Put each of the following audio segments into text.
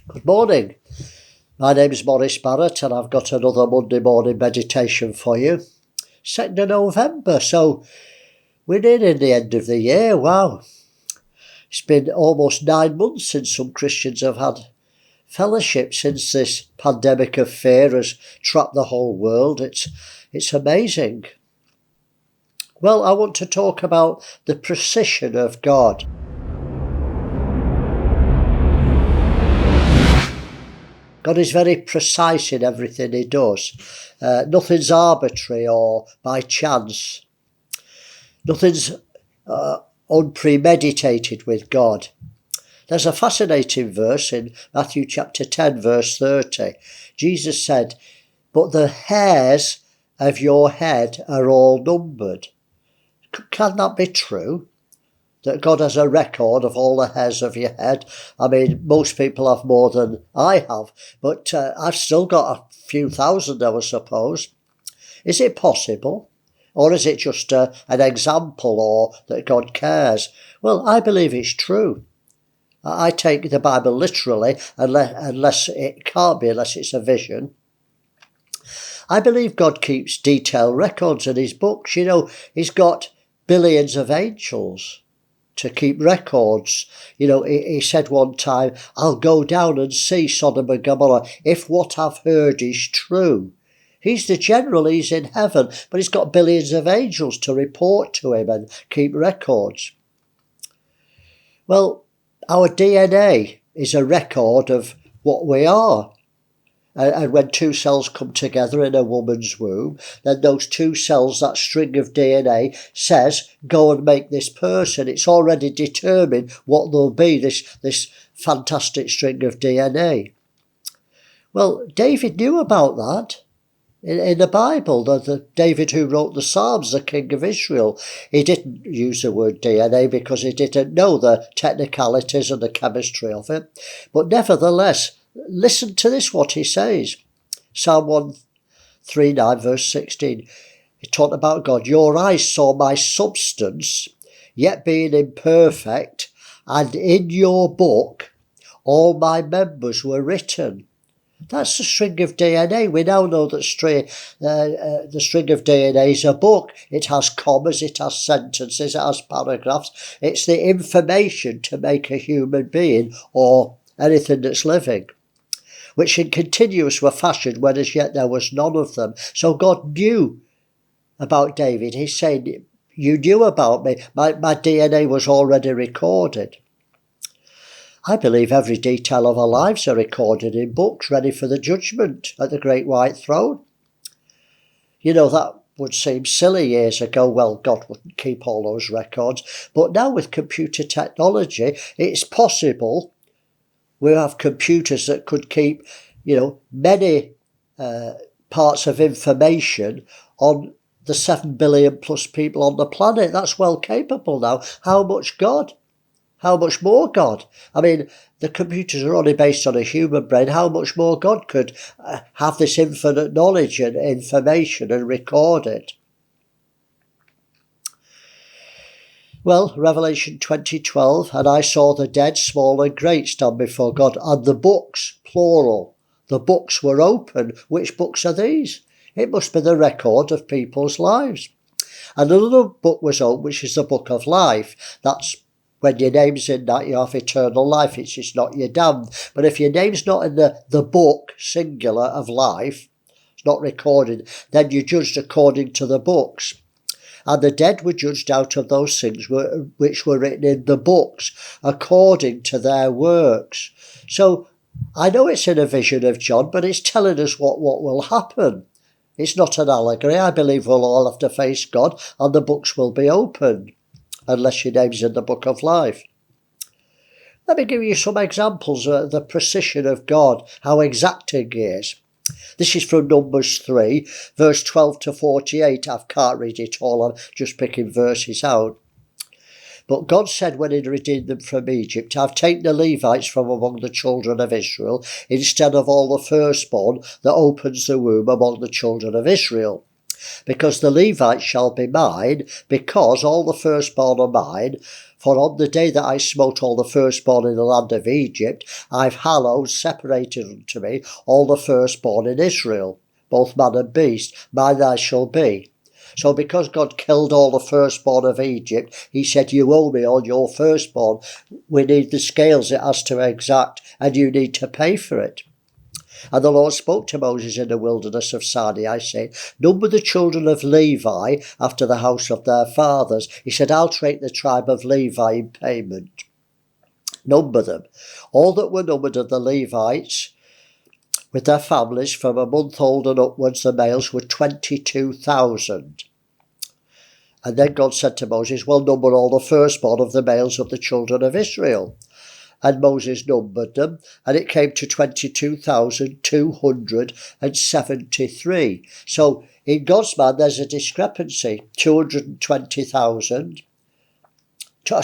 Good morning. My name is Maurice Barratt and I've got another Monday morning meditation for you. 2nd of November, so we're nearing the end of the year. Wow. It's been almost 9 months since some Christians have had fellowship, since this pandemic of fear has trapped the whole world. It's amazing. Well, I want to talk about the precision of God. God is very precise in everything he does. Nothing's arbitrary or by chance. Nothing's unpremeditated with God. There's a fascinating verse in Matthew chapter 10, verse 30. Jesus said, "But the hairs of your head are all numbered." Can that be true? That God has a record of all the hairs of your head? I mean, most people have more than I have, but I've still got a few thousand, I suppose. Is it possible? Or is it just an example, or that God cares? Well, I believe it's true. I take the Bible literally, unless it can't be, unless it's a vision. I believe God keeps detailed records in his books. You know, he's got billions of angels to keep records. You know, he said one time, "I'll go down and see Sodom and Gomorrah if what I've heard is true." He's the general, he's in heaven, but he's got billions of angels to report to him and keep records. Well, our DNA is a record of what we are. And when two cells come together in a woman's womb, then those two cells, that string of DNA, says, go and make this person. It's already determined what they'll be, this fantastic string of DNA. Well, David knew about that. In the Bible, the David who wrote the Psalms, the king of Israel, he didn't use the word DNA because he didn't know the technicalities and the chemistry of it. But nevertheless, listen to this, what he says. Psalm 139, verse 16. He talked about God. "Your eyes saw my substance, yet being imperfect, and in your book all my members were written." That's the string of DNA. We now know that the string of DNA is a book. It has commas, it has sentences, it has paragraphs. It's the information to make a human being or anything that's living, which in continuous were fashioned when as yet there was none of them. So God knew about David. He's saying, you knew about me. My DNA was already recorded. I believe every detail of our lives are recorded in books ready for the judgment at the great white throne. You know, that would seem silly years ago. Well, God wouldn't keep all those records. But now with computer technology, it's possible. We have computers that could keep, many parts of information on the 7 billion plus people on the planet. That's well capable now. How much God? How much more God? I mean, the computers are only based on a human brain. How much more God could have this infinite knowledge and information and record it? Well, Revelation 20:12, "And I saw the dead, small and great, stand before God, and the books," plural, the books were open. Which books are these? It must be the record of people's lives. And another book was opened, which is the book of life. That's when your name's in that, you have eternal life. It's just not your damned. But if your name's not in the book, singular, of life, it's not recorded, then you're judged according to the books. And the dead were judged out of those things which were written in the books, according to their works. So I know it's in a vision of John, but it's telling us what will happen. It's not an allegory. I believe we'll all have to face God, and the books will be opened, unless your name's in the book of life. Let me give you some examples of the precision of God, how exacting he is. This is from Numbers 3, verse 12 to 48. I can't read it all, I'm just picking verses out. "But God said when he redeemed them from Egypt, I've taken the Levites from among the children of Israel, instead of all the firstborn that opens the womb among the children of Israel. because the Levites shall be mine, because all the firstborn are mine. For on the day that I smote all the firstborn in the land of Egypt, I've hallowed, separated unto me all the firstborn in Israel, both man and beast, mine they shall be. So because God killed all the firstborn of Egypt, he said, you owe me all your firstborn. We need the scales it has to exact, and you need to pay for it. And the Lord spoke to Moses in the wilderness of Sinai, saying, number the children of Levi after the house of their fathers. He said, I'll take the tribe of Levi in payment. Number them. All that were numbered of the Levites with their families from a month old and upwards, the males were 22,000. And then God said to Moses, well, number all the firstborn of the males of the children of Israel. And Moses numbered them, and it came to 22,273. So in God's mind, there's a discrepancy. 22,000 and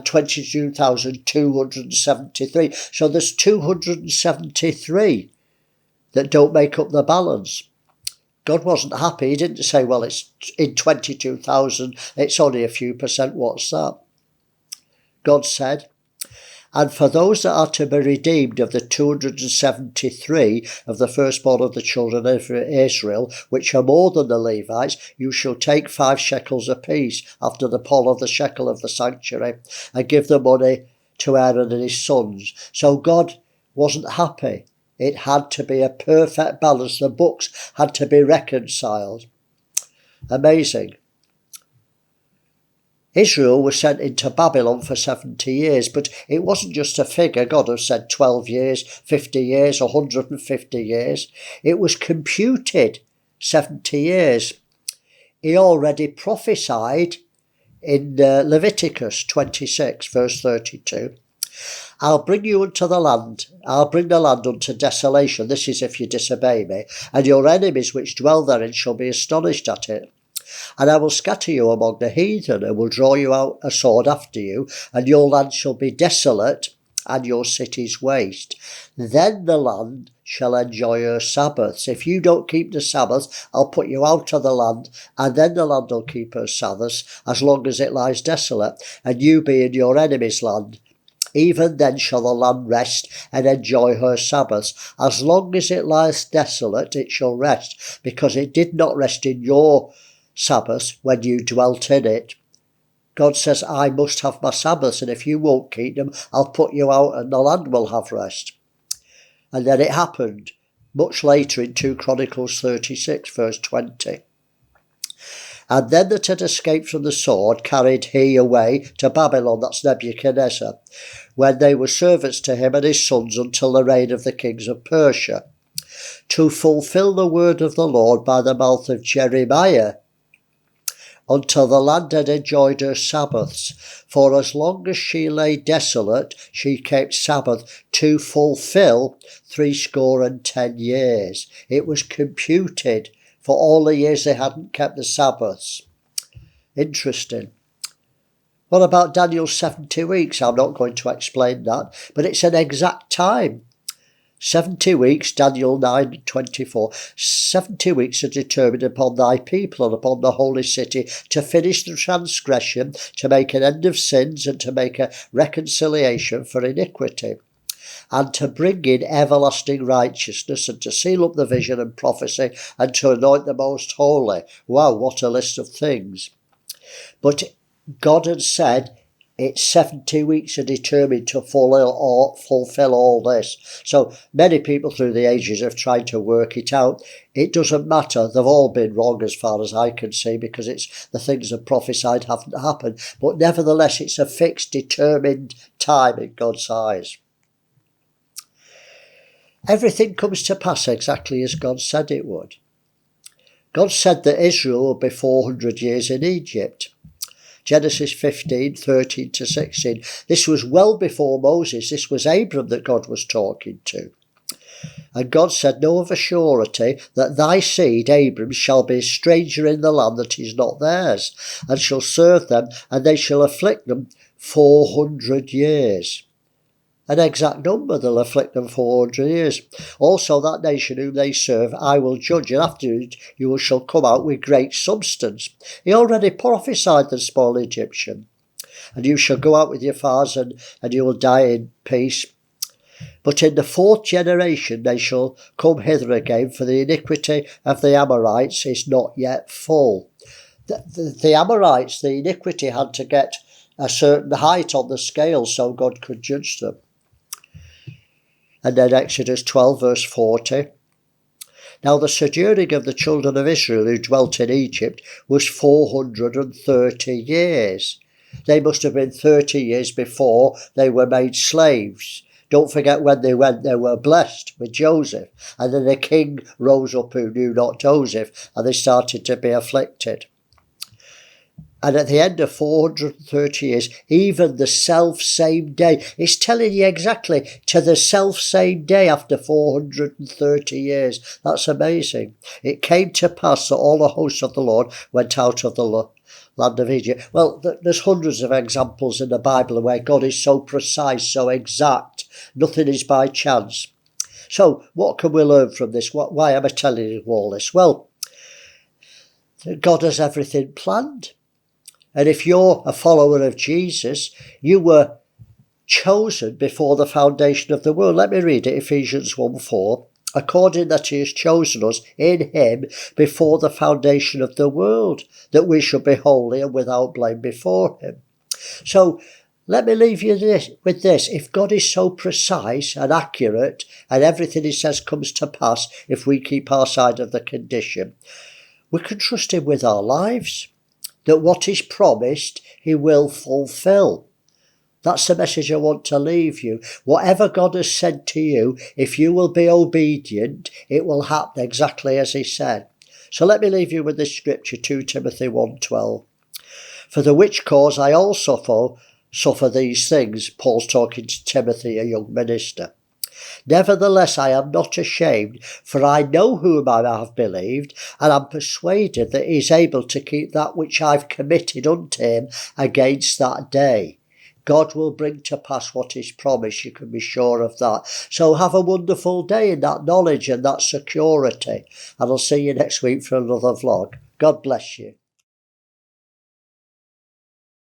22,273. So there's 273 that don't make up the balance. God wasn't happy. He didn't say, well, it's in 22,000, it's only a few percent. What's that? God said, and for those that are to be redeemed of the 273 of the firstborn of the children of Israel, which are more than the Levites, you shall take 5 shekels apiece after the poll of the shekel of the sanctuary, and give the money to Aaron and his sons. So God wasn't happy. It had to be a perfect balance. The books had to be reconciled. Amazing. Israel was sent into Babylon for 70 years, but it wasn't just a figure. God has said 12 years, 50 years, 150 years. It was computed 70 years. He already prophesied in Leviticus 26, verse 32. I'll bring you unto the land, I'll bring the land unto desolation. This is if you disobey me, and your enemies which dwell therein shall be astonished at it. And I will scatter you among the heathen, and will draw you out a sword after you, and your land shall be desolate, and your cities waste. Then the land shall enjoy her Sabbaths. If you don't keep the Sabbath, I'll put you out of the land, and then the land will keep her Sabbaths, as long as it lies desolate, and you be in your enemy's land. Even then shall the land rest and enjoy her Sabbaths. As long as it lies desolate, it shall rest, because it did not rest in your Sabbath when you dwelt in it. God says, I must have my Sabbaths, and if you won't keep them, I'll put you out and the land will have rest. And then it happened much later in 2 Chronicles 36, verse 20. And them that had escaped from the sword carried he away to Babylon, that's Nebuchadnezzar, when they were servants to him and his sons until the reign of the kings of Persia, to fulfill the word of the Lord by the mouth of Jeremiah, until the land had enjoyed her Sabbaths. For as long as she lay desolate, she kept Sabbath to fulfill 70 years. It was computed for all the years they hadn't kept the Sabbaths. Interesting. What about Daniel's 70 weeks? I'm not going to explain that, but it's an exact time. 70 weeks, Daniel 9:24. 70 weeks are determined upon thy people and upon the holy city to finish the transgression, to make an end of sins, and to make a reconciliation for iniquity, and to bring in everlasting righteousness, and to seal up the vision and prophecy, and to anoint the most holy. Wow, what a list of things. But God had said it's 70 weeks are determined to fulfill all this. So many people through the ages have tried to work it out. It doesn't matter. They've all been wrong as far as I can see, because it's the things that prophesied haven't happened. But nevertheless, it's a fixed, determined time in God's eyes. Everything comes to pass exactly as God said it would. God said that Israel would be 400 years in Egypt. Genesis 15, 13 to 16. This was well before Moses. This was Abram that God was talking to. And God said, know of a surety that thy seed, Abram, shall be a stranger in the land that is not theirs, and shall serve them, and they shall afflict them 400 years. an exact number. They'll afflict them 400 years. Also that nation whom they serve I will judge, and afterwards you shall come out with great substance. He already prophesied the small Egyptian. And you shall go out with your fathers, and you will die in peace. But in the 4th generation they shall come hither again, for the iniquity of the Amorites is not yet full. The Amorites, the iniquity had to get a certain height on the scale so God could judge them. And then Exodus 12 verse 40. Now the sojourning of the children of Israel who dwelt in Egypt was 430 years. They must have been 30 years before they were made slaves. Don't forget when they went, they were blessed with Joseph. And then the king rose up who knew not Joseph, and they started to be afflicted. And at the end of 430 years, even the self-same day, it's telling you exactly to the self-same day after 430 years. That's amazing. It came to pass that all the hosts of the Lord went out of the land of Egypt. Well, there's hundreds of examples in the Bible where God is so precise, so exact. Nothing is by chance. So what can we learn from this? Why am I telling you all this? Well, God has everything planned. And if you're a follower of Jesus, you were chosen before the foundation of the world. Let me read it, Ephesians 1:4. According that he has chosen us in him before the foundation of the world, that we should be holy and without blame before him. So let me leave you with this. If God is so precise and accurate, and everything he says comes to pass if we keep our side of the condition, we can trust him with our lives. That what is promised, he will fulfill. That's the message I want to leave you. Whatever God has said to you, if you will be obedient, it will happen exactly as he said. So let me leave you with this scripture, 2 Timothy 1:12. For the which cause I also suffer these things. Paul's talking to Timothy, a young minister. Nevertheless, I am not ashamed, for I know whom I have believed, and am persuaded that he is able to keep that which I've committed unto him against that day. God will bring to pass what is promised, you can be sure of that. So have a wonderful day in that knowledge and that security. And I'll see you next week for another vlog. God bless you.